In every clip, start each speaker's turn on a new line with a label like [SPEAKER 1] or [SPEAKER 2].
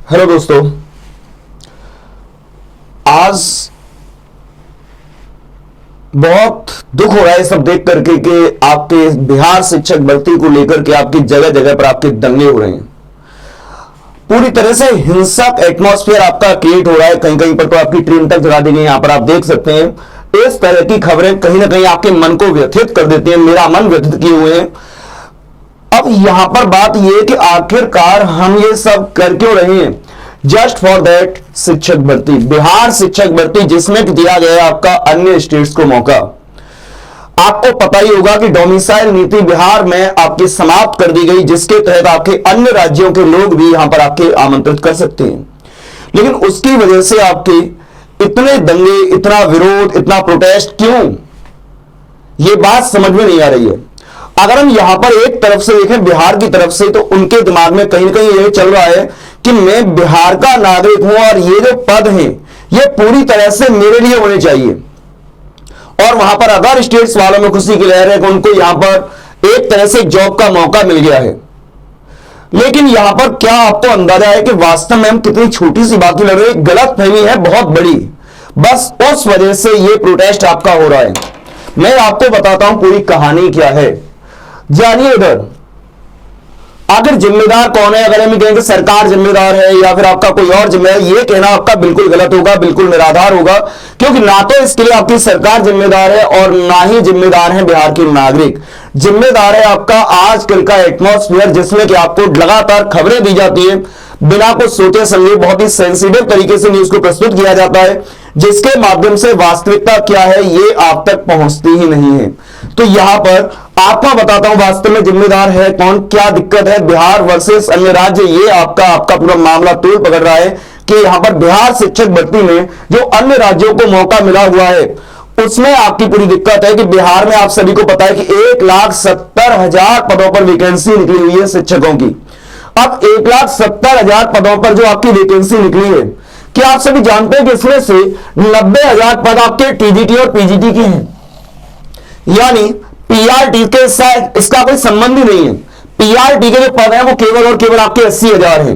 [SPEAKER 1] Hello दोस्तों, आज बहुत दुख हो रहा है सब देख करके कि आपके बिहार शिक्षक भर्ती को लेकर के आपकी जगह जगह पर आपके दंगे हो रहे हैं। पूरी तरह से हिंसक एटमॉस्फेयर आपका क्रिएट हो रहा है। कहीं कहीं पर तो आपकी ट्रेन तक जला दी गई। यहां पर आप देख सकते हैं इस तरह की खबरें कहीं ना कहीं आपके मन को व्यथित कर देती हैं। मेरा मन व्यथित किए हुए हैं। अब यहां पर बात यह कि आखिरकार हम ये सब कर क्यों रहे हैं? जस्ट फॉर दैट शिक्षक भर्ती, बिहार शिक्षक भर्ती, जिसमें दिया गया आपका अन्य स्टेट्स को मौका। आपको पता ही होगा कि डोमिसाइल नीति बिहार में आपकी समाप्त कर दी गई, जिसके तहत आपके अन्य राज्यों के लोग भी यहां पर आपके आमंत्रित कर सकते हैं। लेकिन उसकी वजह से आपके इतने दंगे, इतना विरोध, इतना प्रोटेस्ट क्यों? यह बात समझ में नहीं आ रही है। अगर हम यहां पर एक तरफ से देखें बिहार की तरफ से, तो उनके दिमाग में कहीं ना कहीं यह चल रहा है कि मैं बिहार का नागरिक हूं और ये जो पद हैं ये पूरी तरह से मेरे लिए होने चाहिए। और वहां पर अदर स्टेट्स वालों में खुशी की लहर है कि उनको यहां पर एक तरह से जॉब का मौका मिल गया है। लेकिन यहां पर क्या आपको अंदाजा है कि वास्तव में हम कितनी छोटी सी बात लड़ रहे हैं? गलत फहमी है बहुत बड़ी। बस उस वजह से यह प्रोटेस्ट आपका हो रहा है। मैं आपको बताता हूं पूरी कहानी क्या है, जानिए इधर। आखिर जिम्मेदार कौन है? अगर हम कहेंगे सरकार जिम्मेदार है या फिर आपका कोई और जिम्मेदार, यह कहना आपका बिल्कुल गलत होगा, बिल्कुल निराधार होगा। क्योंकि ना तो इसके लिए आपकी सरकार जिम्मेदार है और ना ही जिम्मेदार है बिहार के नागरिक। जिम्मेदार है आपका आजकल का एटमॉस्फेयर, जिसमें कि आपको लगातार खबरें दी जाती है, बिना कुछ सोचे समझे बहुत ही सेंसिटिव तरीके से न्यूज को प्रस्तुत किया जाता है, जिसके माध्यम से वास्तविकता क्या है ये आप तक पहुंचती ही नहीं है। तो यहां पर आपको बताता हूं वास्तव में जिम्मेदार है कौन, क्या दिक्कत है बिहार वर्सेस अन्य राज्य। ये आपका पूरा मामला तूल पकड़ रहा है कि यहां पर बिहार शिक्षक भर्ती में जो अन्य राज्यों को मौका मिला हुआ है, उसमें आपकी पूरी दिक्कत है कि बिहार में आप सभी को पता है कि 1,70,000 पदों पर वैकेंसी निकली हुई है शिक्षकों की। अब 1,70,000 पदों पर जो आपकी वैकेंसी निकली है, क्या आप सभी जानते हैं कि इसमें से 90,000 पद आपके टीजीटी और पीजीटी के हैं? यानी पीआरटी के साथ इसका कोई संबंध ही नहीं है। पीआरटी के जो पद हैं वो केवल और केवल आपके 80,000 हैं,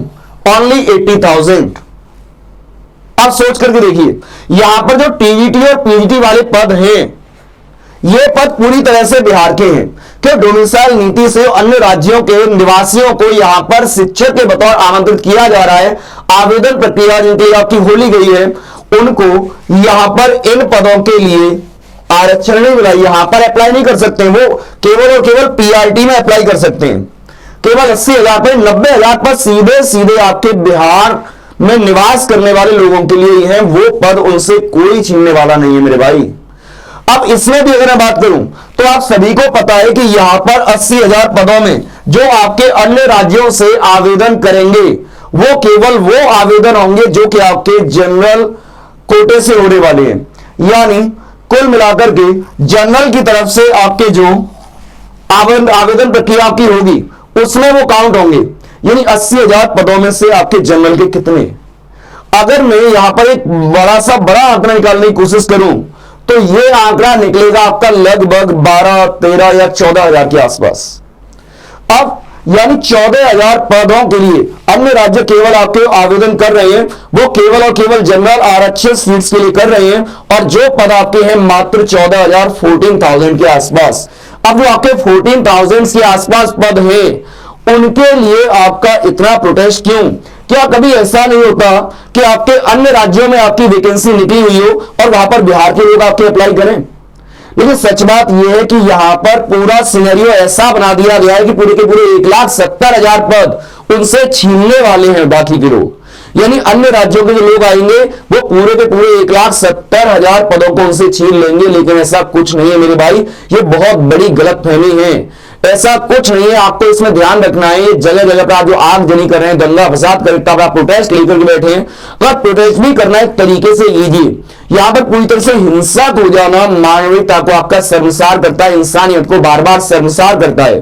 [SPEAKER 1] ओनली 80,000। आप सोच करके देखिए, यहां पर जो टीजीटी और पीजीटी वाले पद हैं, ये पद पूरी तरह से बिहार के हैं। क्यों? डोमिसाइल नीति से अन्य राज्यों के निवासियों को यहां पर शिक्षक के बतौर आमंत्रित किया जा रहा है। आवेदन प्रक्रिया जिनकी आपकी खोली गई है, उनको यहां पर इन पदों के लिए आरक्षण नहीं मिला, यहां पर अप्लाई नहीं कर सकते। वो केवल और केवल पीआरटी में अप्लाई कर सकते हैं। केवल 80,000 पर 90,000 पर सीधे सीधे आपके बिहार में निवास करने वाले लोगों के लिए हैं। वो पद उनसे कोई छीनने वाला नहीं है मेरे भाई। अब इसमें भी अगर मैं बात करूं तो आप सभी को पता है कि यहां पर 80,000 पदों में जो आपके अन्य राज्यों से आवेदन करेंगे, वो केवल वो आवेदन होंगे जो कि आपके जनरल कोटे से होने वाले हैं। यानी कुल मिलाकर के जनरल की तरफ से आपके जो आवेदन प्रक्रिया आपकी होगी, उसमें वो काउंट होंगे। यानी 80,000 पदों में से आपके जनरल के कितने? अगर मैं यहां पर एक बड़ा आंकड़ा निकालने की कोशिश करूं तो यह आंकड़ा निकलेगा आपका लगभग 12, 13 या 14,000 के आसपास। अब यानी 14,000 पदों के लिए अन्य राज्य केवल आपके आवेदन कर रहे हैं, वो केवल और केवल जनरल आरक्षित सीट्स के लिए कर रहे हैं। और जो पद आपके हैं मात्र 14,000, 14,000 के आसपास। अब जो आपके 14,000 के आसपास पद है, उनके लिए आपका इतना प्रोटेस्ट क्यों? क्या कभी ऐसा नहीं होता कि आपके अन्य राज्यों में आपकी वैकेंसी निकली हुई हो और वहां पर बिहार के लोग आपके अप्लाई करें? लेकिन सच बात यह है कि यहां पर पूरा सिनेरियो ऐसा बना दिया गया है कि पूरे के पूरे 1,70,000 पद उनसे छीनने वाले हैं बाकी के लोग। यानी अन्य राज्यों के जो लोग आएंगे वो पूरे के पूरे 1,70,000 पदों को उनसे छीन लेंगे। लेकिन ऐसा कुछ नहीं है मेरे भाई, ये बहुत बड़ी गलतफहमी है। ऐसा कुछ नहीं है, आपको इसमें ध्यान रखना है। ये जगह जगह पर आप जो आगजनी कर रहे हैं, दंगा फसाद कर रहे हैं, आप प्रोटेस्ट लेकर के बैठे हैं। अगर प्रोटेस्ट भी करना है तरीके से लीजिए। यहां पर पूरी तरह से हिंसक हो जाना मानवीयता को आपका शर्मसार करता है, इंसानियत को बार बार शर्मसार करता है।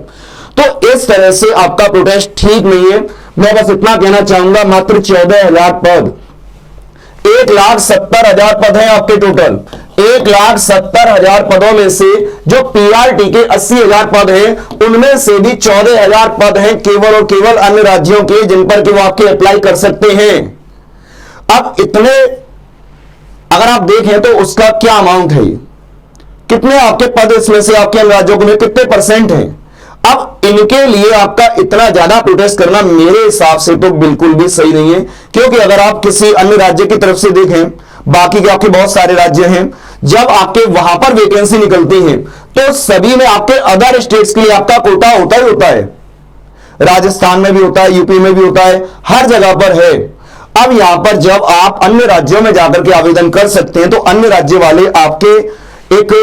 [SPEAKER 1] तो इस तरह से आपका प्रोटेस्ट ठीक नहीं है। मैं बस इतना कहना चाहूंगा, मात्र 14,000 पद, 1,70,000 पद हैं आपके टोटल। 1,70,000 पदों में से जो पीआरटी के 80,000 पद हैं, उनमें से भी 14,000 पद हैं केवल और केवल अन्य राज्यों के, जिन पर कि वो आपके अप्लाई कर सकते हैं। अब इतने अगर आप देखें तो उसका क्या अमाउंट है, कितने आपके पद इसमें से आपके अन्य राज्यों में कितने परसेंट हैं। अब इनके लिए आपका इतना ज्यादा प्रोटेस्ट करना मेरे हिसाब से तो बिल्कुल भी सही नहीं है, क्योंकि अगर आप किसी अन्य राज्य की तरफ से देखें, बाकी के आपके बहुत सारे राज्य हैं, जब आपके वहां पर वैकेंसी निकलती है तो सभी में आपके अदर स्टेट्स के लिए आपका कोटा होता ही होता है। राजस्थान में भी होता है, यूपी में भी होता है, हर जगह पर है। अब यहां पर जब आप अन्य राज्यों में जाकर के आवेदन कर सकते हैं तो अन्य राज्य वाले आपके एक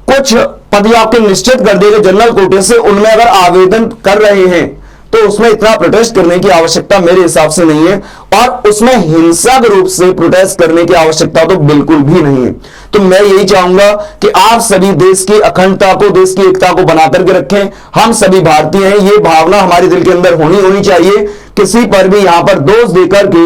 [SPEAKER 1] कुछ पद आपके निश्चित कर दिए गए जनरल कोटे से, उनमें अगर आवेदन कर रहे हैं तो उसमें इतना प्रोटेस्ट करने की आवश्यकता मेरे हिसाब से नहीं है, और उसमें हिंसक रूप से प्रोटेस्ट करने की आवश्यकता तो बिल्कुल भी नहीं है। तो मैं यही चाहूंगा कि आप सभी देश की अखंडता को, देश की एकता को बनाकर के रखें। हम सभी भारतीय हैं, ये भावना हमारे दिल के अंदर होनी चाहिए। किसी पर भी यहां पर दोष देकर के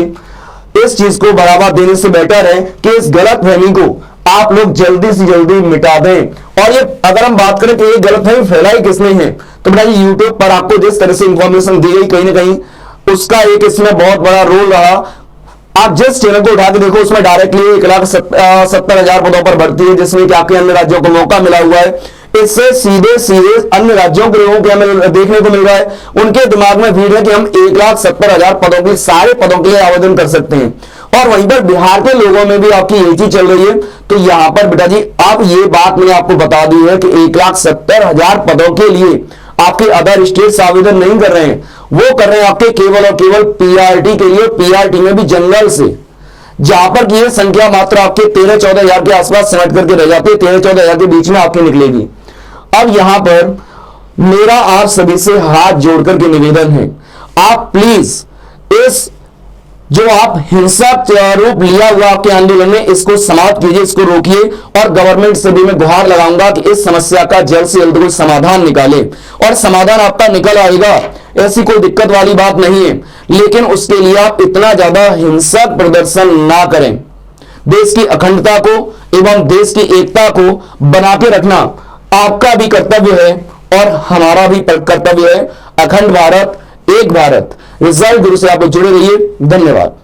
[SPEAKER 1] इस चीज को बढ़ावा देने से बेटर है कि इस गलतफहमी को आप लोग जल्दी से जल्दी मिटा दें। और ये अगर हम बात करें कि ये गलतफहमी फैलाई किसने है, तो बेटा ये यूट्यूब पर आपको जिस तरह से इंफॉर्मेशन दी गई, कहीं ना कहीं उसका एक इसमें बहुत बड़ा रोल रहा। आप जिस चैनल को उठा के देखो उसमें डायरेक्टली 1,70,000 पदों पर भर्ती है, जिसमें कि आपके अन्य राज्यों को मौका मिला हुआ है। इससे सीधे सीधे अन्य राज्यों के लोगों को हमें देखने को मिल रहा है, उनके दिमाग में भीड़ है कि हम 1,70,000 पदों के सारे पदों के लिए आवेदन कर सकते हैं। और वहीं पर बिहार के लोगों में भी आपकी यही चीज चल रही है। तो यहां पर बेटा जी अब ये बात मैंने आपको बता दी है कि 1,70,000 पदों के लिए आपके अदर स्टेट्स आवेदन नहीं कर रहे हैं, वो कर रहे हैं आपके केवल और केवल पीआरटी के लिए। पीआरटी में भी जनरल से, जहां पर की संख्या मात्र आपके 13-14,000 के आसपास सिमट करके रह जाती है, 13-14,000 के बीच में आपकी निकलेगी। अब यहां पर मेरा आप सभी से हाथ जोड़कर के निवेदन है, आप प्लीज इस जो आप हिंसक रूप लिया हुआ आपके आंदोलन में, इसको समाप्त कीजिए, इसको रोकिए। और गवर्नमेंट से भी मैं गुहार लगाऊंगा कि इस समस्या का जल्द से जल्द कोई समाधान निकाले, और समाधान आपका निकल आएगा, ऐसी कोई दिक्कत वाली बात नहीं है। लेकिन उसके लिए आप इतना ज्यादा हिंसक प्रदर्शन ना करें। देश की अखंडता को एवं देश की एकता को बना के रखना आपका भी कर्तव्य है और हमारा भी कर्तव्य है। अखंड भारत, एक भारत। रिजल्ट गुरु से आप लोग जुड़े रहिए। धन्यवाद।